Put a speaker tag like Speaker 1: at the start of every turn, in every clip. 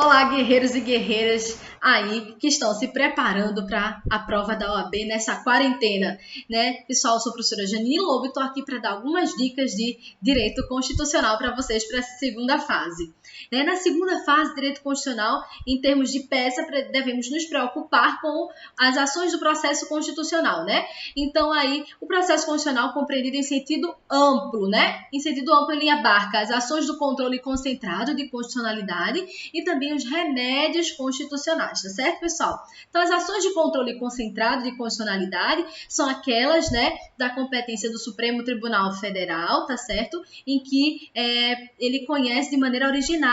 Speaker 1: Olá, guerreiros e guerreiras aí que estão se preparando para a prova da OAB nessa quarentena, né? Pessoal, eu sou a professora Janine Lobo e estou aqui para dar algumas dicas de direito constitucional para vocês para essa segunda fase. Né? Na segunda fase, direito constitucional, em termos de peça, devemos nos preocupar com as ações do processo constitucional, né? Então, aí, o processo constitucional compreendido em sentido amplo, né? Em sentido amplo, ele abarca as ações do controle concentrado de constitucionalidade e também os remédios constitucionais, tá certo, pessoal? Então, as ações de controle concentrado de constitucionalidade são aquelas, né, da competência do Supremo Tribunal Federal, tá certo? Em que ele conhece de maneira originária.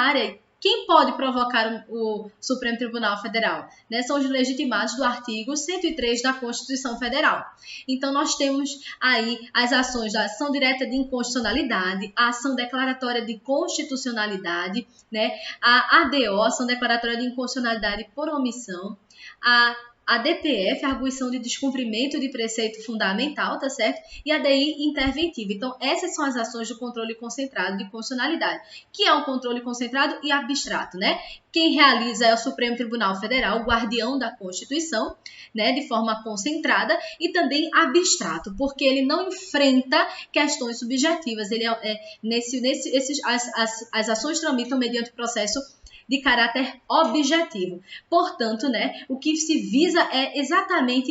Speaker 1: Quem pode provocar o Supremo Tribunal Federal? Né? São os legitimados do artigo 103 da Constituição Federal. Então, nós temos aí as ações da ação direta de inconstitucionalidade, a ação declaratória de constitucionalidade, né? A ADO, ação declaratória de inconstitucionalidade por omissão, a DPF, arguição de descumprimento de preceito fundamental, tá certo? E a DI interventiva. Então, essas são as ações do controle concentrado de constitucionalidade, que é um controle concentrado e abstrato, né? Quem realiza é o Supremo Tribunal Federal, o guardião da Constituição, né, de forma concentrada e abstrato, porque ele não enfrenta questões subjetivas. Ele as ações tramitam mediante processo de caráter objetivo. Portanto, né, o que se visa é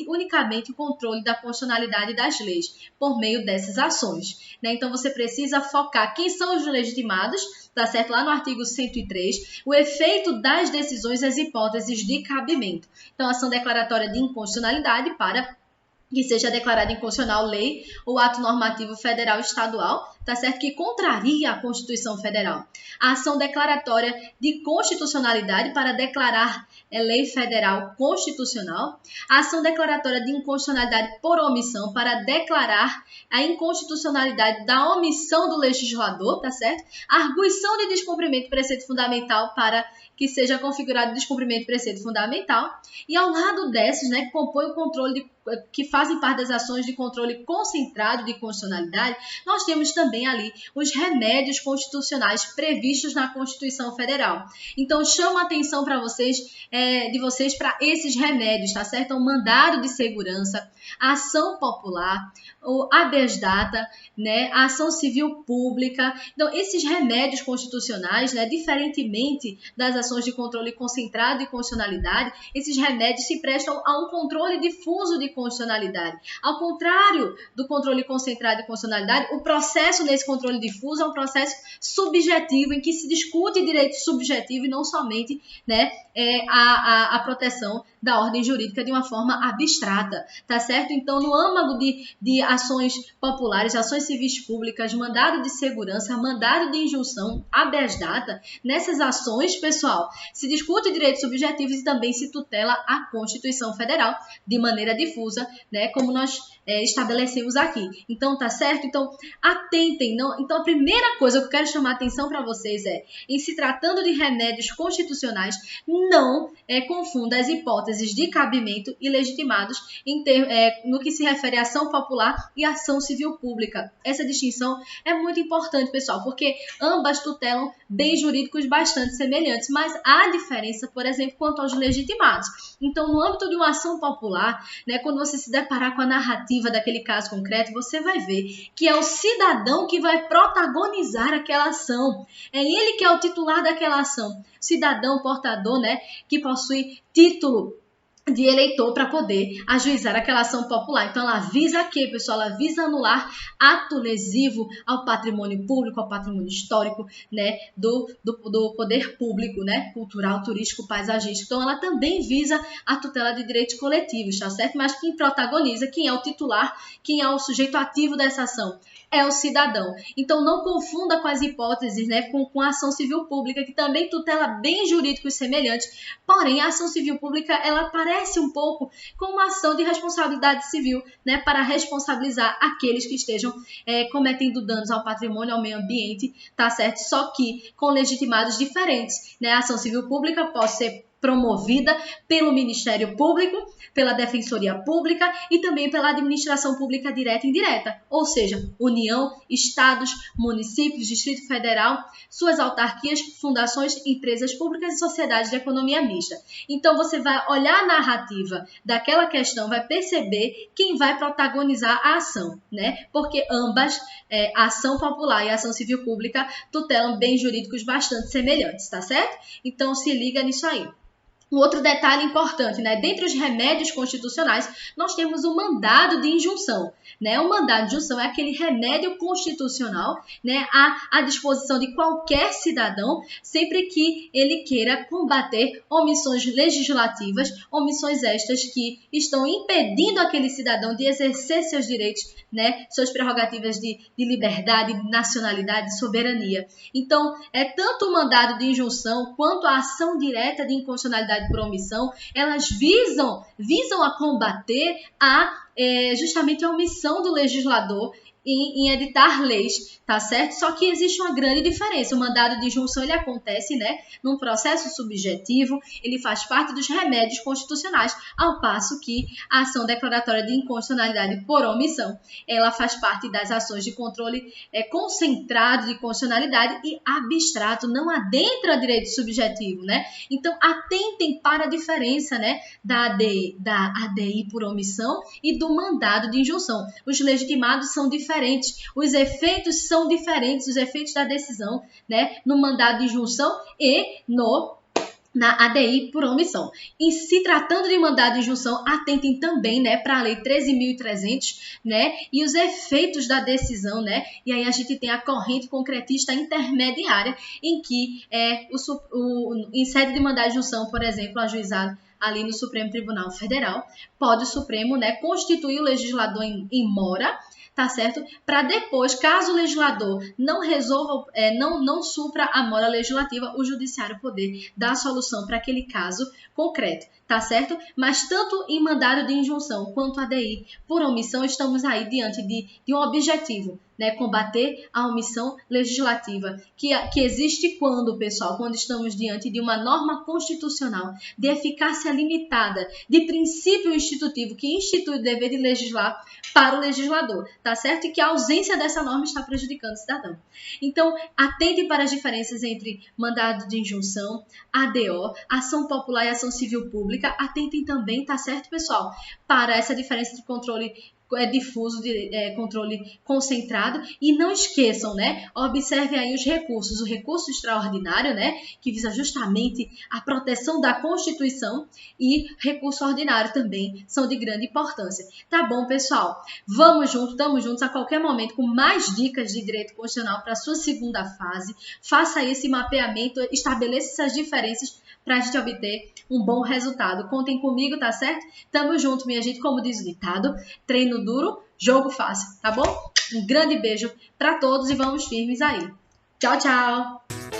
Speaker 1: unicamente o controle da constitucionalidade das leis por meio dessas ações. Né? Então, você precisa focar quem são os legitimados, tá certo? Lá no artigo 103, o efeito das decisões e as hipóteses de cabimento. Então, ação declaratória de inconstitucionalidade para que seja declarada inconstitucional lei ou ato normativo federal estadual, tá certo? Que contraria a Constituição Federal. A ação declaratória de constitucionalidade para declarar lei federal constitucional. A ação declaratória de inconstitucionalidade por omissão para declarar a inconstitucionalidade da omissão do legislador, tá certo? A arguição de descumprimento de preceito fundamental para que seja configurado descumprimento de preceito fundamental. E ao lado dessas, né, que compõe o controle que fazem parte das ações de controle concentrado de constitucionalidade, nós temos também ali os remédios constitucionais previstos na Constituição Federal. Então, chamo a atenção para vocês, para esses remédios, tá certo? O mandado de segurança, a ação popular, o habeas data, né, a ação civil pública. Então, esses remédios constitucionais, né, diferentemente das ações de controle concentrado de constitucionalidade, esses remédios se prestam a um controle difuso de constitucionalidade. Ao contrário do controle concentrado de constitucionalidade, o processo nesse controle difuso é um processo subjetivo, em que se discute direito subjetivo e não somente, né, a proteção da ordem jurídica de uma forma abstrata, tá certo? Então, no âmago de ações populares, ações civis públicas, mandado de segurança, mandado de injunção, habeas data, nessas ações, pessoal, se discute direitos subjetivos e também se tutela a Constituição Federal de maneira difusa, né, como nós estabelecemos aqui. Então, tá certo? Então, atentem. Então, a primeira coisa que eu quero chamar a atenção para vocês em se tratando de remédios constitucionais, não confunda as hipóteses de cabimento e legitimados no que se refere à ação popular e ação civil pública. Essa distinção é muito importante, pessoal, porque ambas tutelam bens jurídicos bastante semelhantes, mas há diferença, por exemplo, quanto aos legitimados. Então, no âmbito de uma ação popular, né, quando você se deparar com a narrativa daquele caso concreto, você vai ver que é o cidadão que vai protagonizar aquela ação. É ele que é o titular daquela ação. Cidadão portador, né, que possui título de eleitor para poder ajuizar aquela ação popular. Então, ela visa o quê, pessoal? Ela visa anular ato lesivo ao patrimônio público, ao patrimônio histórico, né, do poder público, né, cultural, turístico, paisagístico. Então, ela também visa a tutela de direitos coletivos, tá certo? Mas quem protagoniza, quem é o titular, quem é o sujeito ativo dessa ação? É o cidadão. Então, não confunda com as hipóteses, né, com a ação civil pública, que também tutela bens jurídicos semelhantes. Porém, a ação civil pública, ela parece um pouco com uma ação de responsabilidade civil, né, para responsabilizar aqueles que estejam cometendo danos ao patrimônio, ao meio ambiente, tá certo? Só que com legitimados diferentes, né? A ação civil pública pode ser promovida pelo Ministério Público, pela Defensoria Pública e também pela Administração Pública Direta e Indireta, ou seja, União, Estados, municípios, Distrito Federal, suas autarquias, fundações, empresas públicas e sociedades de economia mista. Então, você vai olhar a narrativa daquela questão, vai perceber quem vai protagonizar a ação, né? Porque ambas, a ação popular e a ação civil pública, tutelam bens jurídicos bastante semelhantes, tá certo? Então, se liga nisso aí. Um outro detalhe importante, né? Dentre os remédios constitucionais, nós temos o mandado de injunção, né? O mandado de injunção é aquele remédio constitucional, né, à disposição de qualquer cidadão, sempre que ele queira combater omissões legislativas, omissões estas que estão impedindo aquele cidadão de exercer seus direitos, né, suas prerrogativas de liberdade, de nacionalidade, de soberania. Então, tanto o mandado de injunção quanto a ação direta de inconstitucionalidade por omissão, elas visam a combater justamente a omissão do legislador em editar leis, tá certo? Só que existe uma grande diferença. O mandado de injunção, ele acontece, né, num processo subjetivo, ele faz parte dos remédios constitucionais, ao passo que a ação declaratória de inconstitucionalidade por omissão, ela faz parte das ações de controle concentrado de constitucionalidade e abstrato, não adentra direito subjetivo, né? Então, atentem para a diferença, né, da ADI por omissão e do mandado de injunção. Os legitimados são diferentes, os efeitos são diferentes, os efeitos da decisão, né, no mandado de injunção e na ADI por omissão. E se tratando de mandado de injunção, atentem também, né, para a Lei 13.300, né, e os efeitos da decisão, né, e aí a gente tem a corrente concretista intermediária, em que em sede de mandado de injunção, por exemplo, ajuizado ali no Supremo Tribunal Federal, pode o Supremo, né, constituir o legislador em mora, tá certo? Para depois, caso o legislador não resolva, não supra a mora legislativa, o judiciário poder dar solução para aquele caso concreto, tá certo? Mas tanto em mandado de injunção quanto ADI por omissão, estamos aí diante de um objetivo, né? Combater a omissão legislativa, que existe quando, pessoal, quando estamos diante de uma norma constitucional de eficácia limitada, de princípio institutivo que institui o dever de legislar para o legislador, tá certo? E que a ausência dessa norma está prejudicando o cidadão. Então, atente para as diferenças entre mandado de injunção, ADO, ação popular e ação civil pública. Atentem também, tá certo, pessoal, para essa diferença de controle difuso, controle concentrado, e não esqueçam, né, observem aí os recursos, o recurso extraordinário, né, que visa justamente a proteção da Constituição, e recurso ordinário também são de grande importância. Tá bom, pessoal? Vamos juntos, estamos juntos a qualquer momento com mais dicas de direito constitucional para a sua segunda fase. Faça esse mapeamento, estabeleça essas diferenças para a gente obter um bom resultado. Contem comigo, tá certo? Tamo junto, minha gente, como diz o ditado, treino duro, jogo fácil, tá bom? Um grande beijo para todos e vamos firmes aí. Tchau, tchau!